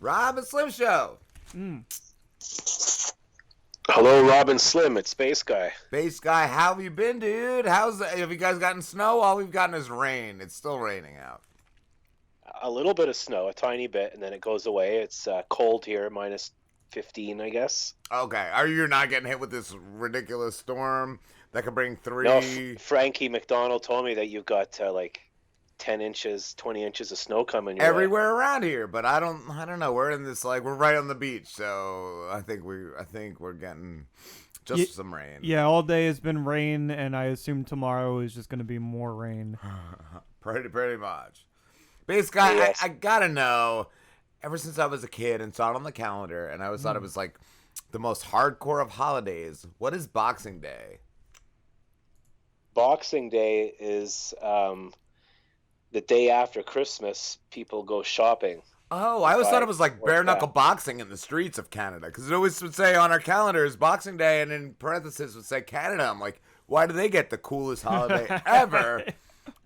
Rob and Slim Show. Hello, Rob and Slim. It's Space Guy. Base Guy, how have you been, dude? Have you guys gotten snow? All we've gotten is rain. It's still raining out. A little bit of snow, a tiny bit, and then it goes away. It's cold here, minus 15, I guess. Okay, are you not getting hit with this ridiculous storm that could bring three? No, Frankie McDonald told me that you've got like 10 inches, 20 inches of snow coming your way. Everywhere around here, but I don't know. We're in this we're right on the beach, so I think we're getting just some rain. Yeah, all day has been rain, and I assume tomorrow is just going to be more rain. pretty much. Base Guy, yes. I gotta know. Ever since I was a kid and saw it on the calendar, and I always thought it was like the most hardcore of holidays. What is Boxing Day? Boxing Day is the day after Christmas. People go shopping. Oh, I always thought it was like bare knuckle boxing in the streets of Canada, because it always would say on our calendars Boxing Day, and in parentheses would say Canada. I'm like, why do they get the coolest holiday ever?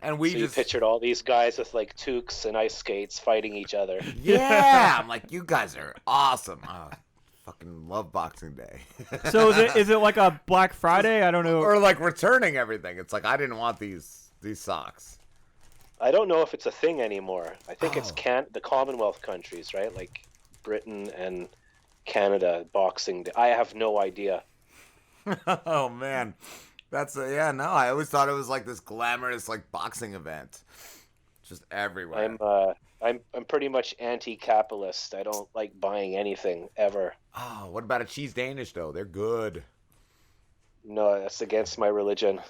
And we just pictured all these guys with like toques and ice skates fighting each other. Yeah, I'm like, you guys are awesome. Oh, fucking love Boxing Day. So is it like a Black Friday? I don't know. Or like returning everything. It's like, I didn't want these socks. I don't know if it's a thing anymore. I think it's the Commonwealth countries, right? Like Britain and Canada, Boxing Day. I have no idea. Oh man. I always thought it was like this glamorous like boxing event. Just everywhere. I'm pretty much anti-capitalist. I don't like buying anything ever. Oh, what about a cheese Danish though? They're good. No, that's against my religion.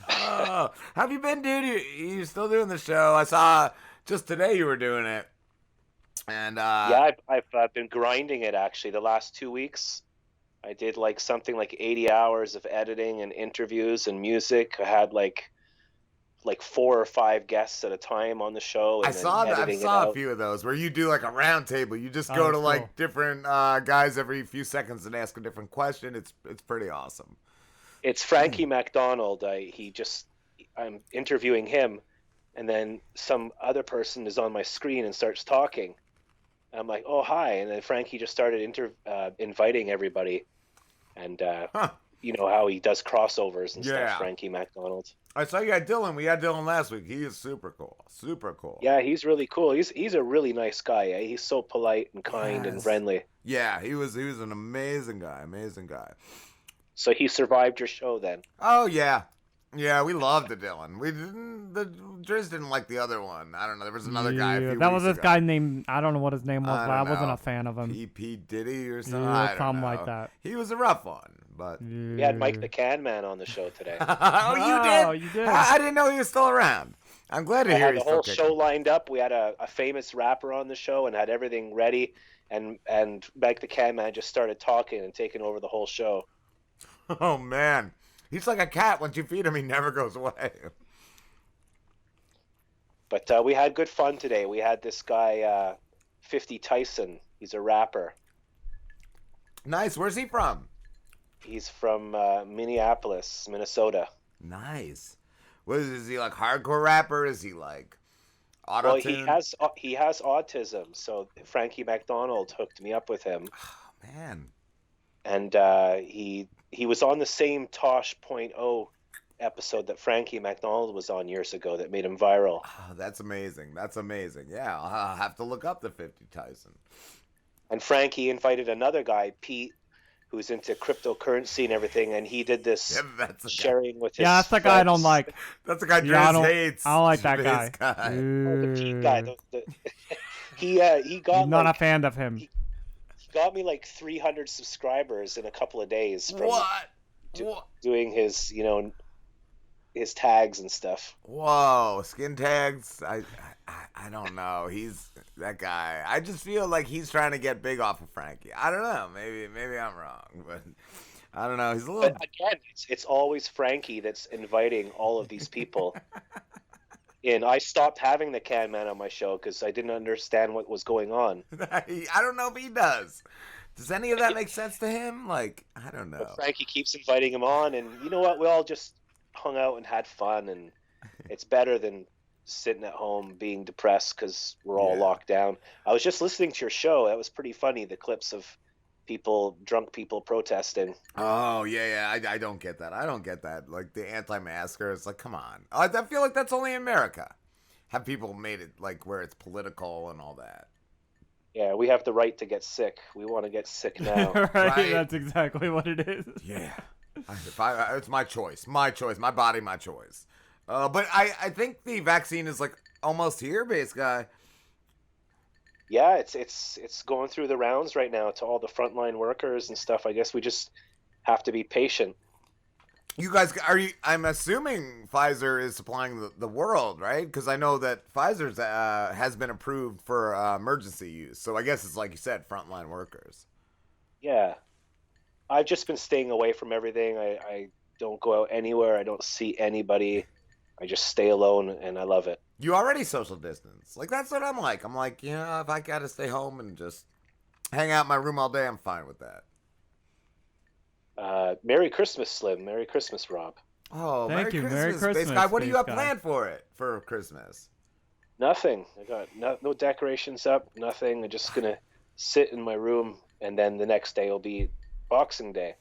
Oh, have you been, dude? You still doing the show? I saw just today you were doing it. And yeah, I've been grinding it actually the last 2 weeks. I did like something like 80 hours of editing and interviews and music. I had like 4 or 5 guests at a time on the show. And I saw a few of those where you do like a round table. You just go to like different guys every few seconds and ask a different question. It's pretty awesome. It's Frankie McDonald. I'm interviewing him, and then some other person is on my screen and starts talking. I'm like, oh, hi. And then Frankie just started inviting everybody. And you know how he does crossovers and stuff, Frankie McDonald. I saw you had Dylan. We had Dylan last week. He is super cool. Super cool. Yeah, he's really cool. He's a really nice guy. Eh? He's so polite and kind and friendly. Yeah, he was an amazing guy. Amazing guy. So he survived your show then? Oh, yeah. Yeah, we loved the Dylan. The Driz didn't like the other one. I don't know. There was another guy. That was this guy named, I don't know what his name was, but I wasn't a fan of him. P. Diddy or something. Something like that. He was a rough one, but we had Mike the Can Man on the show today. Oh, you did? Oh, you did. I didn't know he was still around. I'm glad to hear he's the whole still show lined up. We had a famous rapper on the show and had everything ready, and Mike the Can Man just started talking and taking over the whole show. Oh man. He's like a cat. Once you feed him, he never goes away. But we had good fun today. We had this guy, 50 Tyson. He's a rapper. Nice. Where's he from? He's from Minneapolis, Minnesota. Nice. Is he like hardcore rapper? Is he like auto-tune? Well, he has autism. So Frankie McDonald hooked me up with him. Oh, man. And he was on the same Tosh.0 episode that Frankie McDonald was on years ago that made him viral. Oh, that's amazing. That's amazing. Yeah, I'll have to look up the 50 Tyson. And Frankie invited another guy, Pete, who's into cryptocurrency and everything, and he did this sharing with his Yeah, that's the guy I don't like. That's the guy Driz hates. I don't like that guy. The Pete guy. He got not a fan of him. He got me like 300 subscribers in a couple of days from doing his, his tags and stuff. Whoa, skin tags. I don't know. He's that guy. I just feel like he's trying to get big off of Frankie. I don't know. Maybe I'm wrong, but I don't know. He's a little. But again, it's always Frankie that's inviting all of these people. And I stopped having the Can Man on my show because I didn't understand what was going on. I don't know if he does. Does any of that make sense to him? Like, I don't know. But Frankie keeps inviting him on, and you know what? We all just hung out and had fun, and it's better than sitting at home being depressed because we're all Yeah. locked down. I was just listening to your show. That was pretty funny. The clips of drunk people protesting. Oh yeah, I don't get that. I don't get that. Like the anti-maskers. Like, come on. I feel like that's only in America. Have people made it like where it's political and all that? Yeah, we have the right to get sick. We want to get sick now. Right? That's exactly what it is. Yeah. It's my choice. My choice. My body, my choice. But I think the vaccine is like almost here, base guy. Yeah, it's going through the rounds right now to all the frontline workers and stuff. I guess we just have to be patient. You guys, I'm assuming Pfizer is supplying the world, right? Because I know that Pfizer's has been approved for emergency use. So I guess it's like you said, frontline workers. Yeah. I've just been staying away from everything. I don't go out anywhere. I don't see anybody. I just stay alone, and I love it. You already social distance. Like, that's what I'm like. I'm like, if I got to stay home and just hang out in my room all day, I'm fine with that. Merry Christmas, Slim. Merry Christmas, Rob. Oh, Thank you. Merry Space Christmas, Guy. What do you Space have Guy. planned for Christmas? Nothing. I got no decorations up, nothing. I'm just going to sit in my room, and then the next day will be Boxing Day.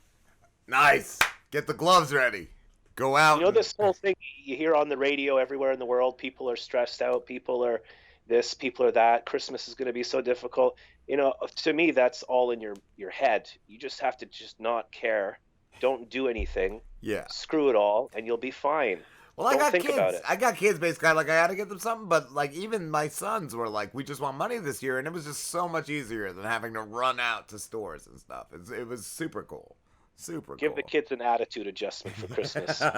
Nice. Get the gloves ready. Go out. You know, this whole thing you hear on the radio everywhere in the world, people are stressed out, people are this, people are that, Christmas is going to be so difficult. You know, to me, that's all in your head. You just have to just not care. Don't do anything. Yeah. Screw it all, and you'll be fine. Well, Don't I got think kids. about it. I got kids, basically. Like, I had to get them something, but like, even my sons were like, "We just want money this year," and it was just so much easier than having to run out to stores and stuff. It was super cool. Super Give cool. the kids an attitude adjustment for Christmas. I'm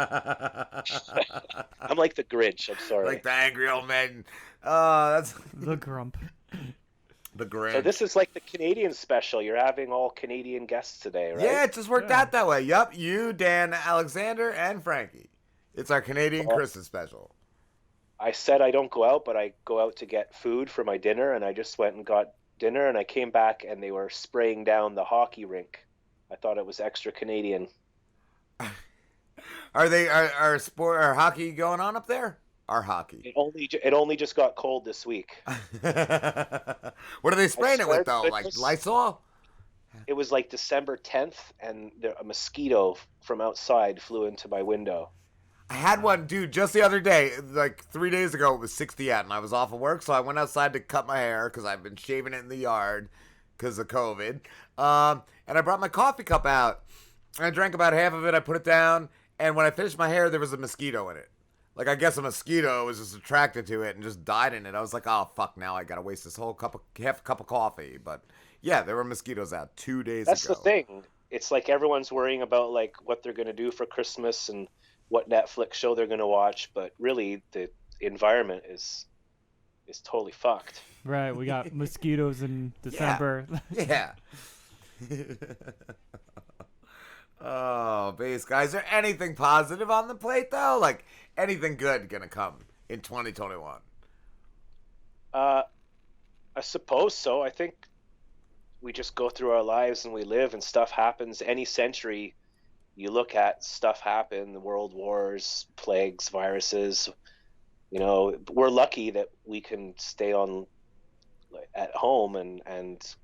like the Grinch. I'm sorry. Like the angry old man. That's The grump. the Grinch. So this is like the Canadian special. You're having all Canadian guests today, right? Yeah, it just worked Yeah. out that way. Yup, you, Dan, Alexander, and Frankie. It's our Canadian Christmas special. I said I don't go out, but I go out to get food for my dinner, and I just went and got dinner, and I came back, and they were spraying down the hockey rink. I thought it was extra Canadian. Are sport or hockey going on up there? Our hockey. It only just got cold this week. What are they spraying it swear with to though? Like goodness. Lysol? It was like December 10th, and a mosquito from outside flew into my window. I had one, dude, just the other day, like 3 days ago. It was 60 out, and I was off of work, so I went outside to cut my hair because I've been shaving it in the yard because of COVID. And I brought my coffee cup out, and I drank about half of it. I put it down, and when I finished my hair, there was a mosquito in it. Like, I guess a mosquito was just attracted to it and just died in it. I was like, oh fuck, now I gotta waste this whole half cup of coffee. But yeah, there were mosquitoes out 2 days That's ago. the thing. It's like everyone's worrying about like what they're going to do for Christmas and what Netflix show they're going to watch, but really the environment is totally fucked. Right. We got mosquitoes in December. Yeah. Oh, base guys. Is there anything positive on the plate though? Like anything good gonna come in 2021? I suppose so. I think we just go through our lives and we live and stuff happens. Any century you look at, stuff happen, the world wars, plagues, viruses. You know, we're lucky that we can stay on at home and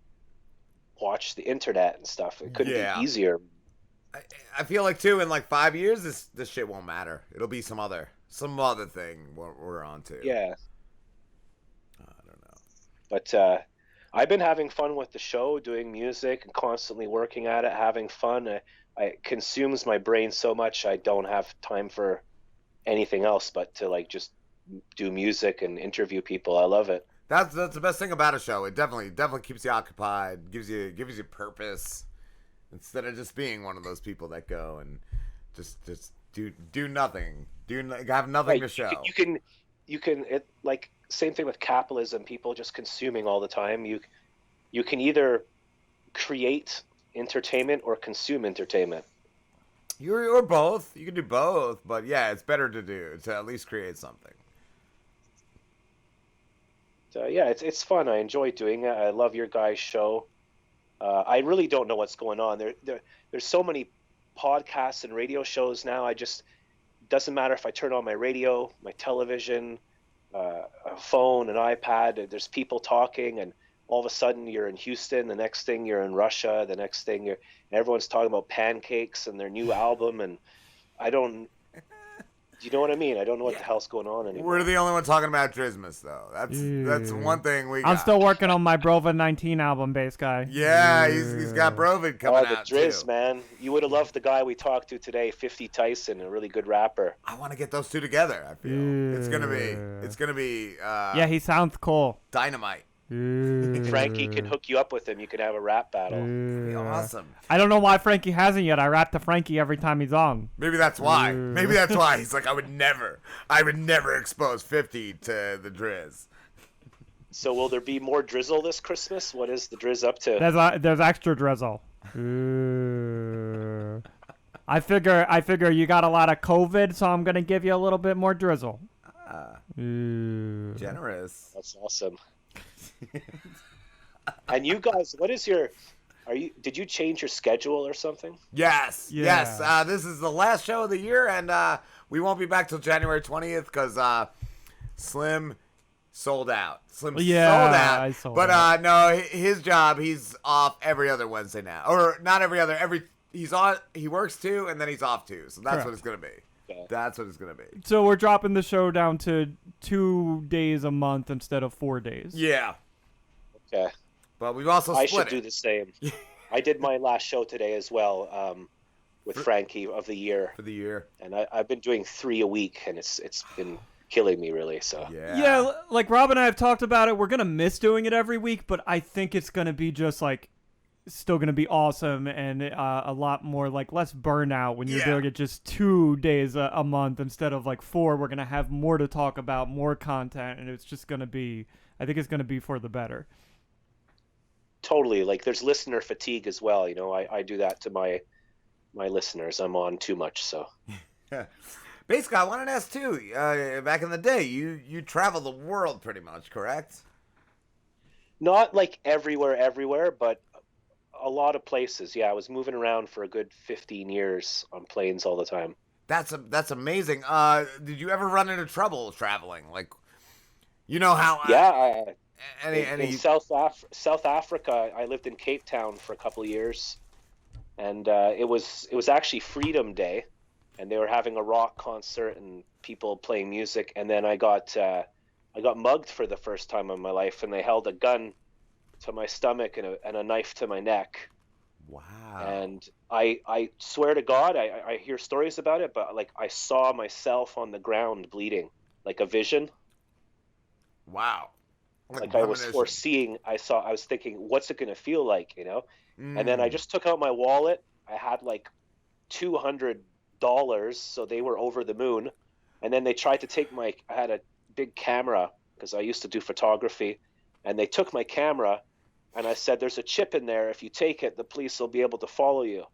watch the internet and stuff. It couldn't Yeah. be easier. I feel like too in like 5 years this shit won't matter. It'll be some other thing we're on to. Yeah. I don't know. But I've been having fun with the show, doing music and constantly working at it, having fun. It consumes my brain so much I don't have time for anything else but to like just do music and interview people. I love it. That's the best thing about a show. It definitely keeps you occupied, gives you purpose instead of just being one of those people that go and just do nothing, have nothing to show. You can it like same thing with capitalism. People just consuming all the time. You can either create entertainment or consume entertainment. Or both. You can do both, but yeah, it's better to at least create something. So yeah, it's fun. I enjoy doing it. I love your guys' show. I really don't know what's going on. There's so many podcasts and radio shows now. Doesn't matter if I turn on my radio, my television, a phone, an iPad, and there's people talking, and all of a sudden you're in Houston, the next thing you're in Russia, the next thing and everyone's talking about pancakes and their new album, and I don't, you know what I mean? I don't know what the hell's going on anymore. We're the only one talking about Drismus, though. That's one thing we got. I'm still working on my Brova 19 album, bass guy. Yeah, he's got Brovid coming out, the Driz, too. man. You would have loved the guy we talked to today, 50 Tyson, a really good rapper. I want to get those two together, I feel. It's gonna be yeah, he sounds cool. dynamite. If Frankie can hook you up with him, you can have a rap battle. It'd be awesome. I don't know why Frankie hasn't yet. I rap to Frankie every time he's on. Maybe that's why. Maybe that's why. He's like, I would never expose 50 to the Driz. So will there be more drizzle this Christmas? What is the Driz up to? There's extra drizzle. I figure you got a lot of COVID, so I'm gonna give you a little bit more drizzle. Generous. That's awesome. And you guys, did you change your schedule or something? Yes. Yeah. Yes. This is the last show of the year, and we won't be back till January 20th because Slim sold out. Slim sold out. I sold but out. no, his job, he's off every other Wednesday now, or not every other. He's on. He works 2, and then he's off 2. So that's Correct. what it's gonna be. Okay. That's what it's gonna be. So we're dropping the show down to 2 days a month instead of 4 days. Yeah. Okay. But we've also I split should do the same. I did my last show today as well, with Frankie of the year, for the year. and I've been doing 3 a week, and it's been killing me really. So Yeah, like Rob and I have talked about it. We're gonna miss doing it every week, but I think it's gonna be just like still gonna be awesome and a lot more like less burnout when you're doing it just 2 days a month instead of like 4. We're gonna have more to talk about, more content, and it's just gonna be. I think it's gonna be for the better. totally. Like there's listener fatigue as well. You know, I do that to my listeners. I'm on too much, so. Basically, I wanted to ask too. Back in the day, you traveled the world pretty much, correct? Not like everywhere, but a lot of places. Yeah, I was moving around for a good 15 years on planes all the time. That's amazing. Did you ever run into trouble traveling? Like, you know how? In South Africa, I lived in Cape Town for a couple of years, and it was actually Freedom Day, and they were having a rock concert and people playing music, and then I got mugged for the first time in my life, and they held a gun to my stomach and a knife to my neck. Wow. And I swear to God, I hear stories about it, but like I saw myself on the ground bleeding, like a vision. Wow. Like I was foreseeing, I was thinking, what's it going to feel like, you know? And then I just took out my wallet. I had like $200, so they were over the moon. And then they tried to take I had a big camera because I used to do photography, and they took my camera, and I said, there's a chip in there. If you take it, the police will be able to follow you.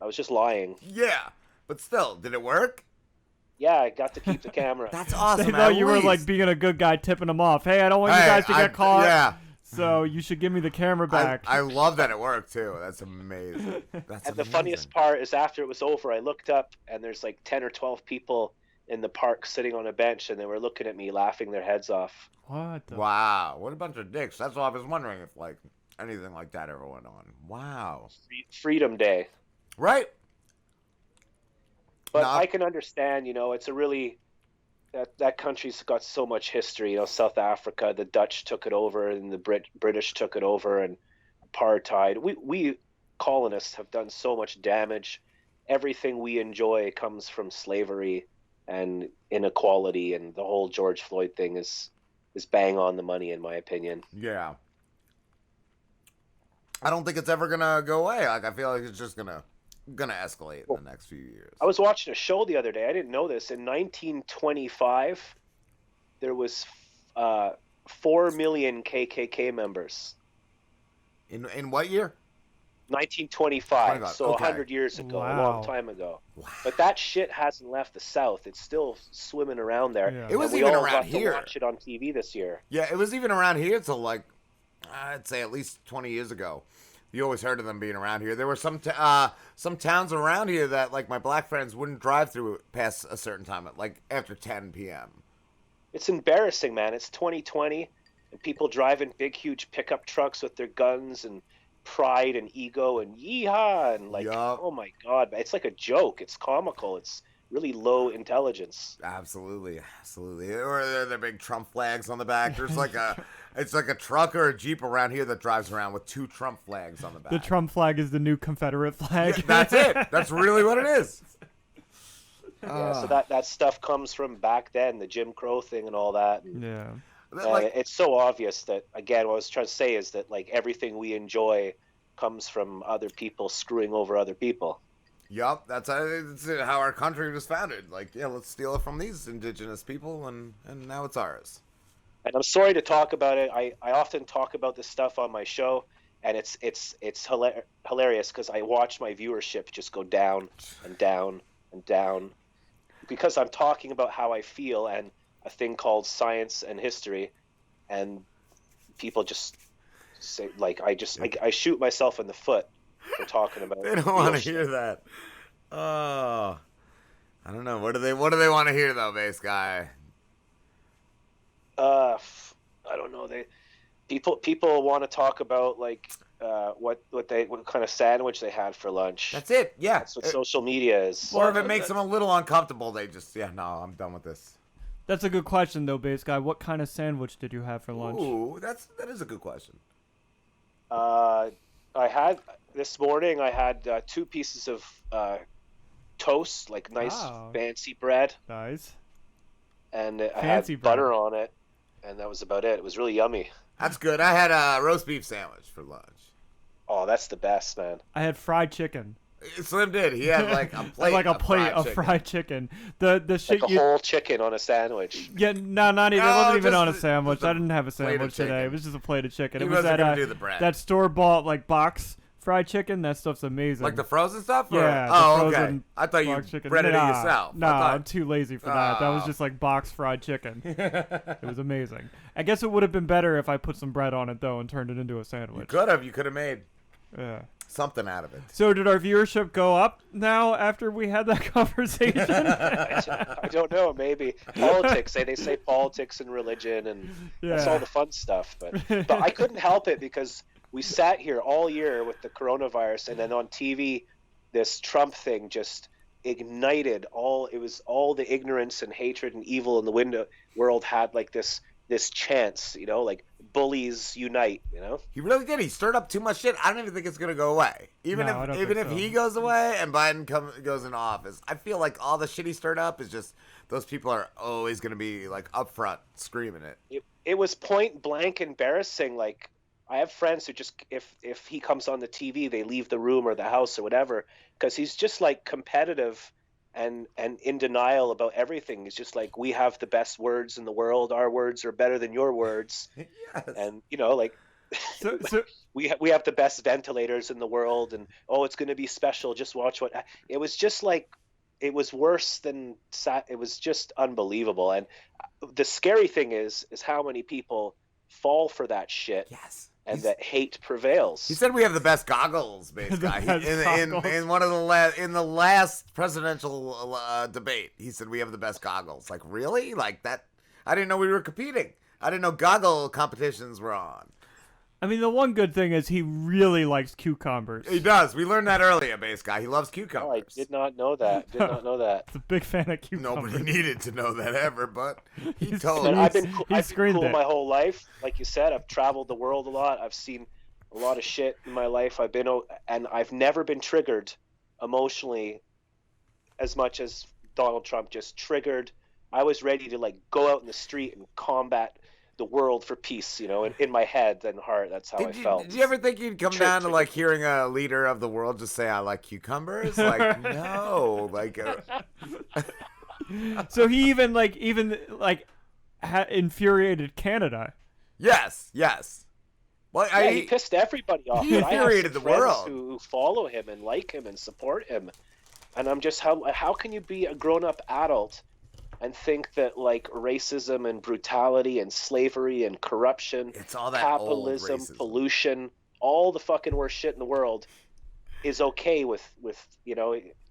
I was just lying. Yeah, but still, did it work? Yeah, I got to keep the camera. That's awesome. They thought you were like being a good guy, tipping them off. Hey, I don't want you guys to get caught. Yeah. So you should give me the camera back. I love that it worked too. That's amazing. And the funniest part is after it was over, I looked up and there's like 10 or 12 people in the park sitting on a bench, and they were looking at me, laughing their heads off. Wow, what a bunch of dicks. That's why I was wondering if like anything like that ever went on. Wow. Freedom Day. Right. But I can understand, you know, it's a really that country's got so much history. You know, South Africa, the Dutch took it over, and the British took it over, and apartheid. We colonists have done so much damage. Everything we enjoy comes from slavery and inequality, and the whole George Floyd thing is bang on the money, in my opinion. Yeah. I don't think it's ever gonna go away. Like I feel like it's just gonna escalate in the next few years. I was watching a show the other day. I didn't know this. In 1925, there was 4 million KKK members. In what year? 1925. So okay. 100 years ago, Wow. a long time ago. Wow. But that shit hasn't left the South. It's still swimming around there. Yeah. It was And even we all around got here. to watch it on TV this year. Yeah, it was even around here till like I'd say at least 20 years ago. You always heard of them being around here. There were some towns around here that like my black friends wouldn't drive through past a certain time, at like after 10 p.m. It's embarrassing, man. It's 2020, and people driving big, huge pickup trucks with their guns and pride and ego and yeehaw and like, Yup. oh my God, it's like a joke. It's comical. It's really low intelligence. Absolutely. Or the big Trump flags on the back. There's like it's like a truck or a Jeep around here that drives around with 2 Trump flags on the back. The Trump flag is the new Confederate flag. Yeah, that's it. That's really what it is. Yeah, so that stuff comes from back then, the Jim Crow thing and all that. And, Yeah. it's so obvious that, again, what I was trying to say is that like everything we enjoy comes from other people screwing over other people. Yup, that's how our country was founded. Like, yeah, let's steal it from these indigenous people, and now it's ours. And I'm sorry to talk about it. I often talk about this stuff on my show, and it's hilarious because I watch my viewership just go down and down and down because I'm talking about how I feel and a thing called science and history, and people just say like I shoot myself in the foot for talking about. They don't want to hear that. Oh, I don't know. What do they want to hear though, bass guy? I don't know. People want to talk about like what kind of sandwich they had for lunch. That's it. Yeah. That's what social media is. Or if it makes them a little uncomfortable, they just no, I'm done with this. That's a good question though, bass guy. What kind of sandwich did you have for lunch? Ooh, that is a good question. I had this morning. I had 2 pieces of toast, like nice fancy bread. Nice. And I Fancy had bread. butter on it, and that was about it. It was really yummy. That's good. I had a roast beef sandwich for lunch. Oh, that's the best, man. I had fried chicken. Slim did. He had like a plate. Like a plate of fried chicken. The shit Like a whole chicken on a sandwich. Yeah, no, not even. It No, wasn't even just on a sandwich. I didn't have a plate of sandwich today. chicken. It was just a plate of chicken. He It was wasn't that gonna do the bread. that store bought like box fried chicken. That stuff's amazing. Like the frozen stuff? Or? Yeah. the Oh, okay. frozen I thought you box chicken. breaded it Nah, yourself. Nah, I I'm too lazy for that. That was Oh. just like box fried chicken. It was amazing. I guess it would have been better if I put some bread on it though and turned it into a sandwich. You could have made Yeah. something out of it. So did our viewership go up now after we had that conversation? I don't know. Maybe politics. They say politics and religion, and that's all the fun stuff. But I couldn't help it because we sat here all year with the coronavirus, and then on TV, this Trump thing just ignited all. It was all the ignorance and hatred and evil in the world had like this chance, like bullies unite, He really did. He stirred up too much shit. I don't even think it's gonna go away. Even if he goes away and Biden goes into office, I feel like all the shit he stirred up is just those people are always gonna be like up front screaming it. It was point blank embarrassing. Like I have friends who just if he comes on the TV, they leave the room or the house or whatever because he's just like competitive and in denial about everything. He's just like, we have the best words in the world. Our words are better than your words. Yes. And like so we have the best ventilators in the world, and it's going to be special. Just watch what it was. Just like it was worse than it was just unbelievable. And the scary thing is how many people fall for that shit. Yes. And that hate prevails. He said we have the best goggles, basically. In one of the last presidential debate, he said we have the best goggles. Like really? Like that? I didn't know we were competing. I didn't know goggle competitions were on. I mean, the one good thing is he really likes cucumbers. He does. We learned that earlier, bass guy. He loves cucumbers. Oh, I did not know that. He's a big fan of cucumbers. Nobody needed to know that ever, but he told And me. I've been cool it. my whole life. Like you said, I've traveled the world a lot. I've seen a lot of shit in my life. And I've never been triggered emotionally as much as Donald Trump. Just triggered. I was ready to like go out in the street and combat the world for peace, in my head and heart. That's how I felt. Did you ever think you'd come down to like hearing a leader of the world just say, "I like cucumbers"? Like, no, like. So he even infuriated Canada. Yes. Well, he pissed everybody off. He infuriated the world. Who follow him and like him and support him, and I'm just how can you be a grown-up adult and think that like racism and brutality and slavery and corruption, it's all that capitalism, old racism, pollution, all the fucking worst shit in the world is okay with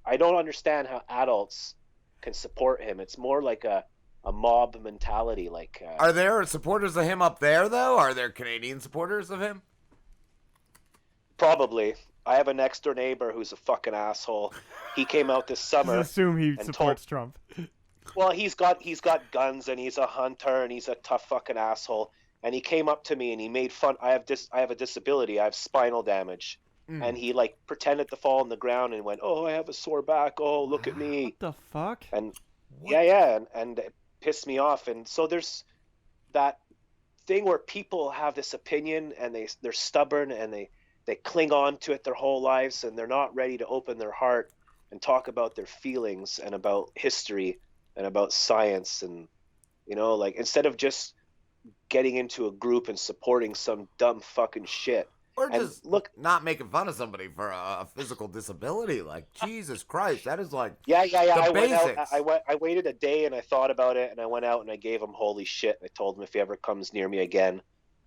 I don't understand how adults can support him. It's more like a a mob mentality. Like, are there supporters of him up there though? Are there Canadian supporters of him? Probably. I have a next door neighbor who's a fucking asshole. He came out this summer. Just assume he and supports Trump. Well, he's got guns and he's a hunter and he's a tough fucking asshole. And he came up to me and he made fun. I have a disability. I have spinal damage. And he like pretended to fall on the ground and went, "Oh, I have a sore back. Oh, look at me." What the fuck? And What? yeah, and it pissed me off. And so there's that thing where people have this opinion and they're stubborn and they cling on to it their whole lives and they're not ready to open their heart and talk about their feelings and about history and about science. And like, instead of just getting into a group and supporting some dumb fucking shit, Or and just look, not making fun of somebody for a physical disability. Like, Jesus Christ, that is like yeah. the I went basics. out. I waited a day and I thought about it and I went out and I gave him holy shit. I told him if he ever comes near me again,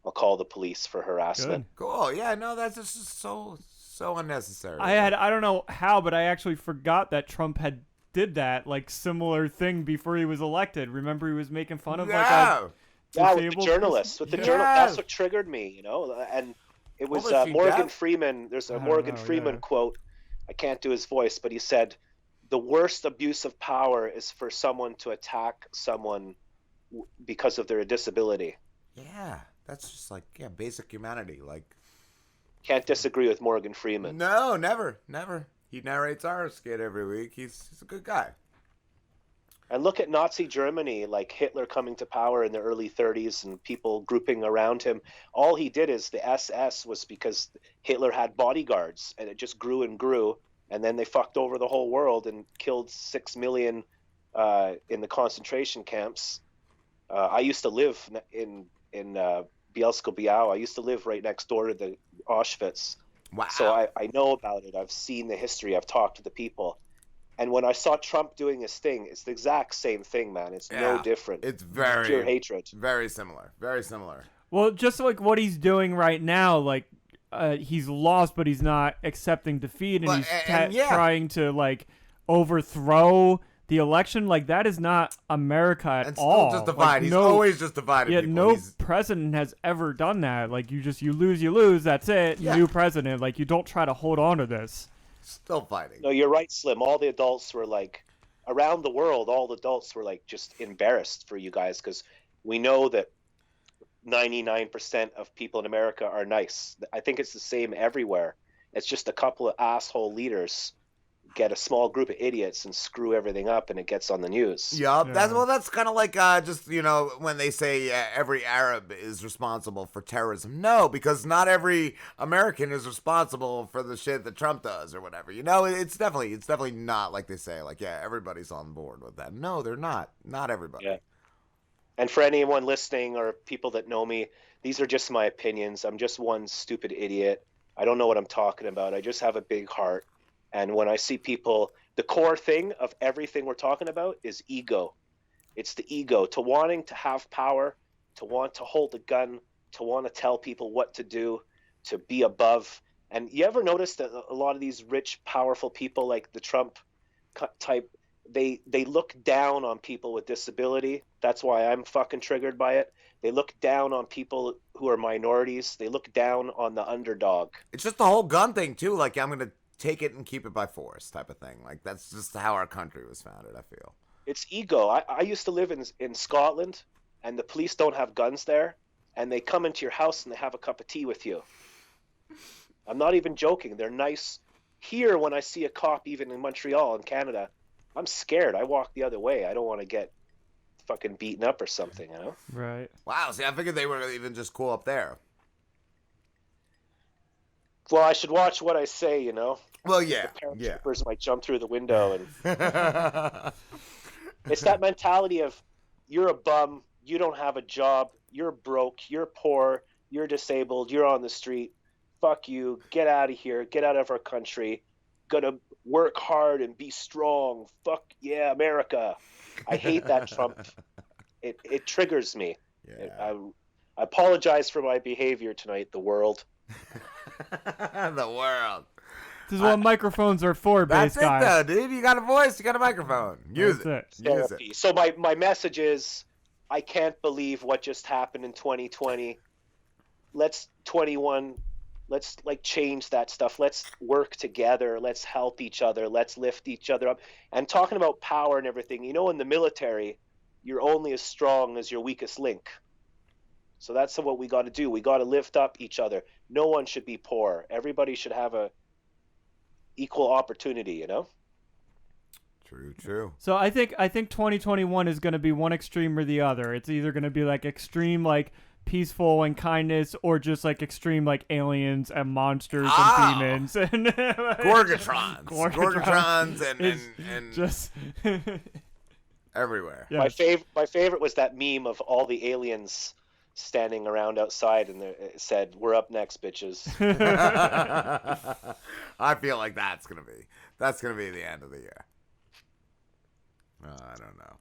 I'll call the police for harassment. Good. Cool. Yeah, no, that's just so unnecessary. I don't know how, but I actually forgot that Trump had did that like similar thing before he was elected. Remember, he was making fun of like a Yeah, with the disabled journalists. With the Yeah. journal, that's what triggered me. And it was What was he, Morgan deaf? Freeman. There's a I don't Morgan know, Freeman yeah. quote. I can't do his voice, but he said, "The worst abuse of power is for someone to attack someone because of their disability." Yeah, that's just like basic humanity. Like, Can't disagree with Morgan Freeman. no, never. He narrates our skit every week. He's a good guy. And look at Nazi Germany, like Hitler coming to power in the early 30s and people grouping around him. All he did is the SS was because Hitler had bodyguards and it just grew and grew. And then they fucked over the whole world and killed 6 million in the concentration camps. I used to live in Bielsko-Biała. I used to live right next door to the Auschwitz. Wow. So I know about it. I've seen the history. I've talked to the people. And when I saw Trump doing his thing, it's the exact same thing, man. It's no different. It's very pure hatred. Very similar. Very similar. Well, just like what he's doing right now, like he's lost, but he's not accepting defeat, and But- he's and yeah. trying to like overthrow the election. Like that is not America at And all. still just divided. Like, He's no, always just divided. yeah, people. no He's- president has ever done that. Like you lose. That's it. Yeah. New president. Like you don't try to hold on to this. Still fighting. No, you're right, Slim. All the adults were like, around the world, all the adults were like just embarrassed for you guys because we know that 99% of people in America are nice. I think it's the same everywhere. It's just a couple of asshole leaders get a small group of idiots and screw everything up and it gets on the news. Yup. Yeah. That's kind of like just when they say every Arab is responsible for terrorism. No, because not every American is responsible for the shit that Trump does or whatever. It's definitely not like they say. Like, yeah, everybody's on board with that. No, they're not. Not everybody. Yeah. And for anyone listening or people that know me, these are just my opinions. I'm just one stupid idiot. I don't know what I'm talking about. I just have a big heart. And when I see people, the core thing of everything we're talking about is ego. It's the ego, to wanting to have power, to want to hold a gun, to want to tell people what to do, to be above. And you ever notice that a lot of these rich, powerful people like the Trump type, they look down on people with disability. That's why I'm fucking triggered by it. They look down on people who are minorities. They look down on the underdog. It's just the whole gun thing too. Like, I'm gonna take it and keep it by force type of thing. Like, that's just how our country was founded, I feel. It's ego. I used to live in Scotland, and the police don't have guns there, and they come into your house and they have a cup of tea with you. I'm not even joking. They're nice. Here, when I see a cop, even in Montreal in Canada, I'm scared. I walk the other way. I don't want to get fucking beaten up or something, you know? Right. Wow. See, I figured they were even just cool up there. Well, I should watch what I say, you know? Well, yeah. The Yeah. paratroopers might jump through the window. And it's that mentality of you're a bum, you don't have a job, you're broke, you're poor, you're disabled, you're on the street. Fuck you. Get out of here. Get out of our country. Gonna work hard and be strong. Fuck yeah, America. I hate that Trump. It triggers me. Yeah. I apologize for my behavior tonight, the world. The world. This is what microphones are for, That's bass guy. it, though, dude. You got a voice. You got a microphone. Use That's it. Use it. So my message is, I can't believe what just happened in 2020. Let's like change that stuff. Let's work together. Let's help each other. Let's lift each other up. And talking about power and everything, you know, in the military, you're only as strong as your weakest link. So that's what we got to do. We got to lift up each other. No one should be poor. Everybody should have a equal opportunity, you know? True. So I think 2021 is going to be one extreme or the other. It's either going to be like extreme like peaceful and kindness, or just like extreme like aliens and monsters and demons and Gorgatrons and just everywhere. Yeah. My favorite was that meme of all the aliens standing around outside, and it said, "We're up next, bitches." I feel like that's gonna be the end of the year. I don't know.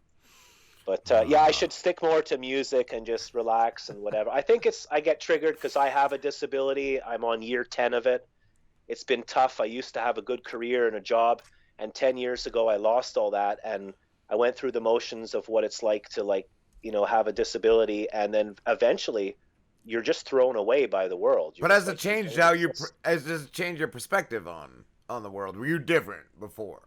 But yeah, I should stick more to music and just relax and whatever. I think I get triggered because I have a disability. I'm on year 10 of it. It's been tough. I used to have a good career and a job, and 10 years ago I lost all that, and I went through the motions of what it's like to, like, you know, have a disability, and then eventually you're just thrown away by the world. But has it changed has it changed your perspective on the world? Were you different before?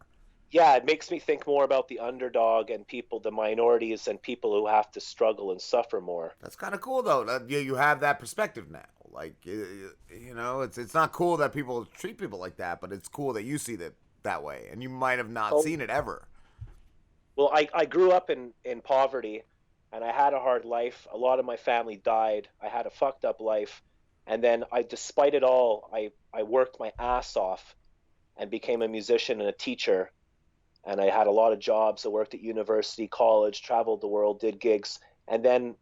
Yeah, it makes me think more about the underdog and people, the minorities, and people who have to struggle and suffer more. That's kind of cool, though. That you have that perspective now. Like, you know, it's not cool that people treat people like that, but it's cool that you see that way, and you might have not seen it ever. Well, I grew up in poverty, and I had a hard life. A lot of my family died. I had a fucked up life, and then despite it all, I worked my ass off and became a musician and a teacher. And I had a lot of jobs. I worked at university, college, traveled the world, did gigs. And then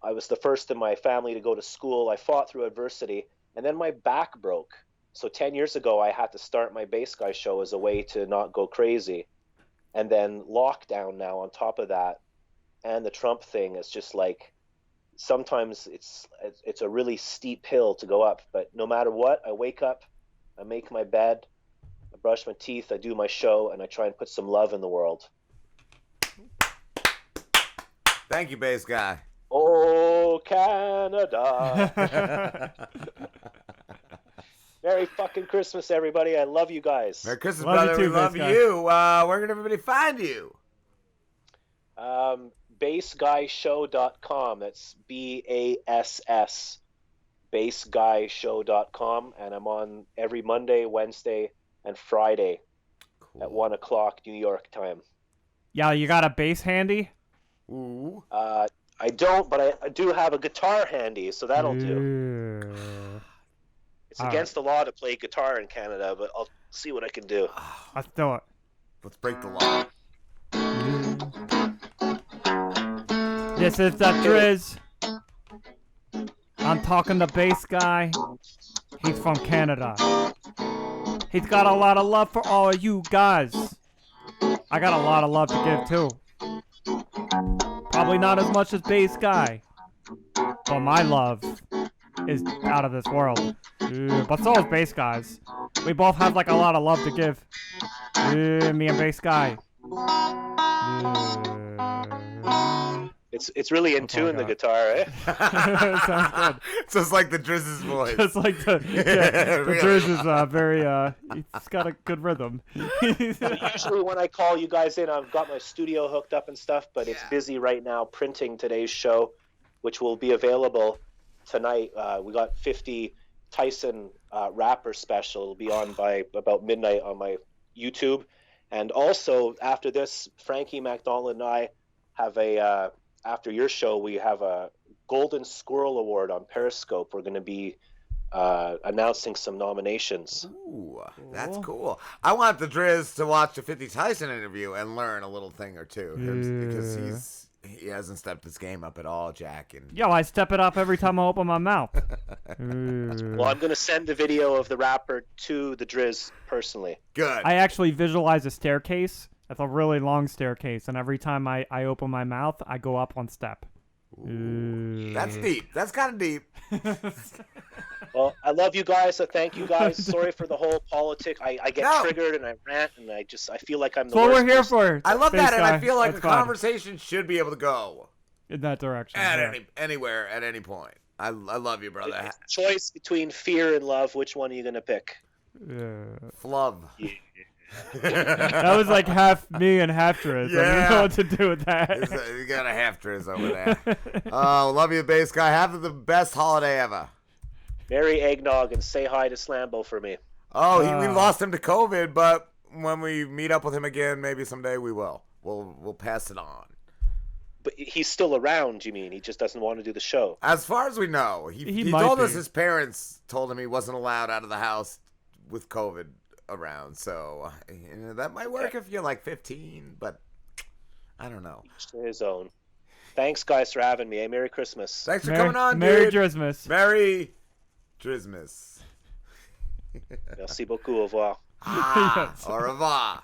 I was the first in my family to go to school. I fought through adversity. And then my back broke. So 10 years ago, I had to start my Bass Guy show as a way to not go crazy. And then lockdown now on top of that. And the Trump thing is just like, sometimes it's a really steep hill to go up. But no matter what, I wake up, I make my bed, I brush my teeth, I do my show, and I try and put some love in the world. Thank you, Bass Guy. Oh, Canada. Merry fucking Christmas, everybody. I love you guys. Merry Christmas, Love brother. you too, We love Bass Guy. you. Where can everybody find you? BassGuyShow.com. That's BASS. BassGuyShow.com. And I'm on every Monday, Wednesday, and Friday at 1 o'clock New York time. Yeah, you got a bass handy? Ooh. I don't, but I do have a guitar handy, so that'll do. It's against the law to play guitar in Canada, but I'll see what I can do. Let's do it. Let's break the law. This is the Driz. I'm talking to Bass Guy. He's from Canada. He's got a lot of love for all of you guys. I got a lot of love to give too. Probably not as much as Bass Guy, but my love is out of this world. But so is Bass Guys. We both have like a lot of love to give. Me and Bass Guy. It's really in tune, the guitar, eh? Sounds good. So it's like the Drizz's voice. Just like the Driz is very he's got a good rhythm. Usually when I call you guys in, I've got my studio hooked up and stuff, but it's busy right now printing today's show, which will be available tonight. We got 50 Tyson rapper special. It'll be on by about midnight on my YouTube. And also after this, Frankie McDonald and I have after your show, we have a Golden Squirrel Award on Periscope. We're going to be announcing some nominations. Ooh, that's cool. I want the Driz to watch the 50 Tyson interview and learn a little thing or two because he hasn't stepped his game up at all, Jack. And Yo, I step it up every time I open my mouth. Well, I'm going to send the video of the rapper to the Driz personally. Good. I actually visualize a staircase. That's a really long staircase, and every time I open my mouth, I go up one step. That's deep. That's kind of deep. Well, I love you guys, so thank you guys. Sorry for the whole politic. I get No. triggered and I rant, and I feel like I'm the That's what worst we're here person. for. I love Space that, and I guy. feel like That's a fine. conversation should be able to go In that direction. at yeah. anywhere at any point. I love you, brother. It's a choice between fear and love. Which one are you gonna pick? Yeah. Flub. Yeah. That was like half me and half Driz. I Yeah. didn't know what to do with that. You got a half Driz over there. Oh, love you, bass guy. Have the best holiday ever. Merry eggnog and say hi to Slambo for me. Oh, we lost him to COVID, but when we meet up with him again, maybe someday we will. We'll pass it on. But he's still around, you mean? He just doesn't want to do the show. As far as we know, he might told be. us his parents told him he wasn't allowed out of the house with COVID around. So that might work if you're like 15, but I don't know. Each to his own. Thanks, guys, for having me. Merry Christmas. Thanks for coming on, Merry dude. Christmas. Merry Christmas. Merci beaucoup. Au revoir. Au revoir.